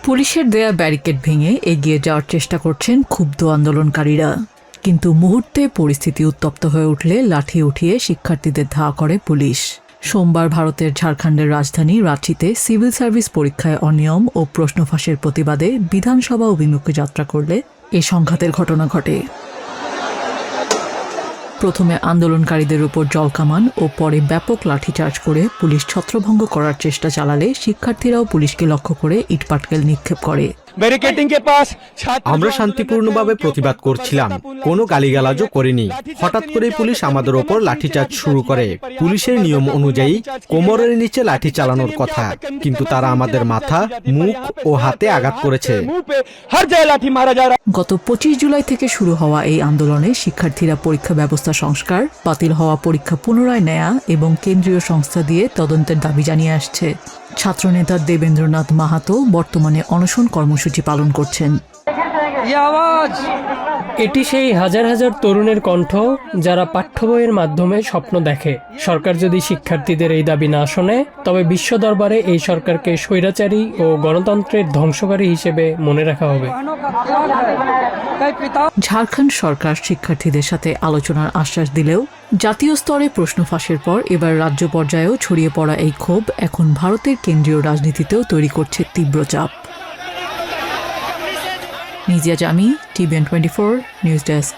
পুলিশের দেয়া ব্যারিকেড ভেঙে এগিয়ে যাওয়ার চেষ্টা করছেন ক্ষুব্ধ আন্দোলনকারীরা, কিন্তু মুহূর্তে পরিস্থিতি উত্তপ্ত হয়ে উঠলে লাঠি উঠিয়ে শিক্ষার্থীদের ধাওয়া করে পুলিশ। সোমবার ভারতের ঝাড়খণ্ডের রাজধানী রাঁচিতে সিভিল সার্ভিস পরীক্ষায় অনিয়ম ও প্রশ্ন ফাঁসের প্রতিবাদে বিধানসভা অভিমুখে যাত্রা করলে এ সংঘাতের ঘটনা ঘটে। প্রথমে আন্দোলনকারীদের উপর জলকামান ও পরে ব্যাপক লাঠিচার্জ করে পুলিশ ছত্রভঙ্গ করার চেষ্টা চালালে শিক্ষার্থীরাও পুলিশকে লক্ষ্য করে ইটপাটকেল নিক্ষেপ করে। আমরা শান্তিপূর্ণভাবে প্রতিবাদ করছিলাম, কোনো গালিগালাজও করিনি। হঠাৎ করে পুলিশ আমাদের ওপর লাঠিচার্জ শুরু করে। পুলিশের নিয়ম অনুযায়ী কোমরের নিচে লাঠি চালানোর কথা, কিন্তু তারা আমাদের মাথা, মুখ ও হাতে আঘাত করেছে। গত 25 জুলাই থেকে শুরু হওয়া এই আন্দোলনে শিক্ষার্থীরা পরীক্ষা ব্যবস্থা সংস্কার, বাতিল হওয়া পরীক্ষা পুনরায় নেয়া এবং কেন্দ্রীয় সংস্থা দিয়ে তদন্তের দাবি জানিয়ে আসছে। ছাত্রনেতা দেবেন্দ্রনাথ মাহাতো বর্তমানে অনশন কর্মসূচি পালন করছেন। এটি সেই হাজার হাজার তরুণের কণ্ঠ যারা পাঠ্য বইয়ের মাধ্যমে স্বপ্ন দেখে। সরকার যদি শিক্ষার্থীদের এই দাবি না শোনে, তবে বিশ্ব দরবারে এই সরকারকে স্বৈরাচারী ও গণতন্ত্রের ধ্বংসকারী হিসেবে মনে রাখা হবে। ঝাড়খণ্ড সরকার শিক্ষার্থীদের সাথে আলোচনার আশ্বাস দিলেও জাতীয় স্তরে প্রশ্ন ফাঁসের পর এবার রাজ্য পর্যায়েও ছড়িয়ে পড়া এই ক্ষোভ এখন ভারতের কেন্দ্রীয় রাজনীতিতেও তৈরি করছে তীব্র চাপ। নিজিয়া জামি, TVN24 নিউজ ডেস্ক।